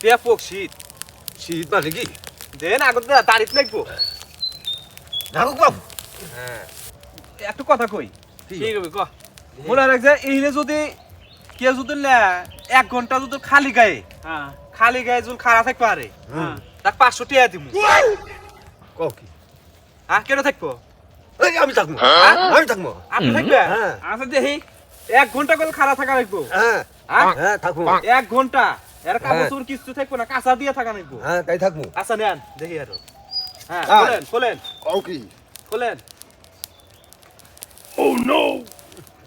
ব্যাপক শীত শীত মানে কি দেন আগত তারিখ লাগবো নাকুক বাবু হ্যাঁ একটু কথা কই ঠিক হবে ক মনে রাখ যে এইনে যদি কেউ যদি না 1 ঘন্টা যদি খালি গায়ে হ্যাঁ খালি গায়ে যদি খাড়া থাকতে পারে হ্যাঁ তাক 500 টাকা দিমু কও কি হ্যাঁ কেন থাকবো এই আমি থাকবো আমি থাকবো আপনি থাকবে হ্যাঁ আচ্ছা দেখি 1 ঘন্টা করে খাড়া থাকা লাগবো হ্যাঁ হ্যাঁ হ্যাঁ থাকবো 1 ঘন্টা এর কাপড় হ্যাঁ। চোপড় কিছু থাকবো না কাঁচা দিয়ে থাকা লাগবো হ্যাঁ তাই থাকবো আচ্ছা নেন দেখি আরো হ্যাঁ হ্যাঁ। খোলেন খোলেন কও কি খোলেন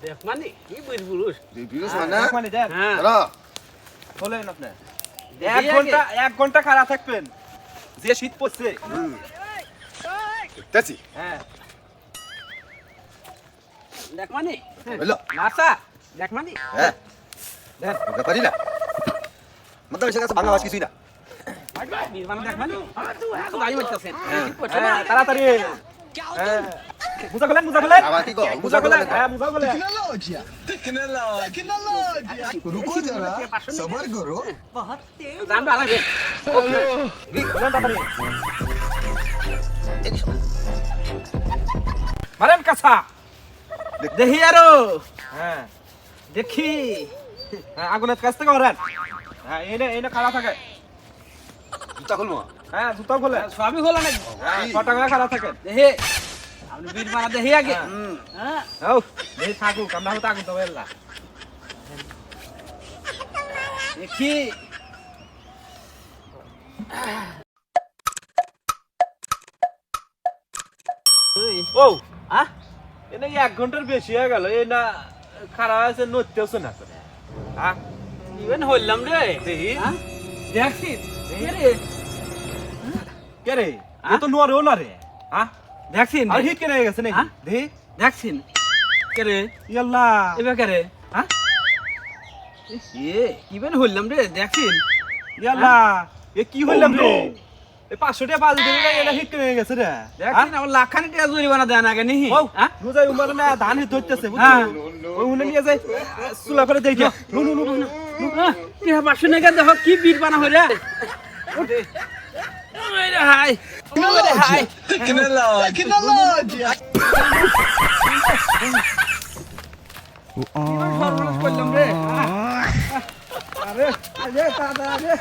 দেখ মানে কি বুঝবুলুস বিবিস হ্যাঁ, মানে মানে দেন হ্যাঁ দাঁড়া খোলেন আপনি দেখি 1 ঘন্টা খাড়া থাকবেন যে শীত পড়ছে দেখছি হ্যাঁ দেখ মানে হলো নাসা দেখ মানে হ্যাঁ দেন ব্যাপারই না মতলব এসে কাছে বাংলা ভাষা কিছুই না বিমান দেখ মানে তো গাড়ি মারতেছে হ্যাঁ, তাড়াতাড়ি হ্যাঁ মুজা খোলেন মুজা খোলেন আবার কি কও মুজা খোলেন হ্যাঁ মুজা খোলেন रुको जरा सबर करो জানবা লাগে খোলেন তাড়াতাড়ি মারেন কাছা দেখি আরো হ্যাঁ দেখি হ্যাঁ আগুনের কাছ থেকে হরেন হ্যাঁ এনে এনে খাড়া থাকে জুতা খুলবো হ্যাঁ জুতা খোলে সবই হলো নাকি হ্যাঁ 6 টাকা খাড়া থাকে দেখি আপনি বীর মারা দেখি আগে হ্যাঁ ও দেখি থাকুক আমরা হয়তো আগুন তো বেলা দেখি ও হ্যাঁ এনে 1 ঘন্টার বেশি হয়ে গেল এই না খাড়া আছে নড়তেছ না করে হ্যাঁ ইভেন হইলাম রে দেখি হ্যাঁ দেখছি কে রে কে রে ও তো নোয়ারেও না রে হ্যাঁ দেখছিন আর হিট কেনে গেছে নাকি হ্যাঁ? দেখি দেখছিন কে রে ইয়াল্লা এবার কে রে হ্যাঁ এ ইভেন হইলাম রে দেখছিন ইয়াল্লা এ কি হইলাম রে এই 500 টাকা বাজে দেবে এলা হিট কেনে গেছে রে দেখছিন আমার লাখানি টাকা জরিমানা দেন আগে নিহি ও হ্যাঁ বুঝাই উমার না ধান হিট ধরতেছে হ্যাঁ। ওই উনি নিয়ে যায় চুলা করে দেই নু নু নু নু কি পাঁচশো টাকা দেখো কি বীর বানা হয়ে রে হাই হাই করলাম রে আরে আরে দাদা আরে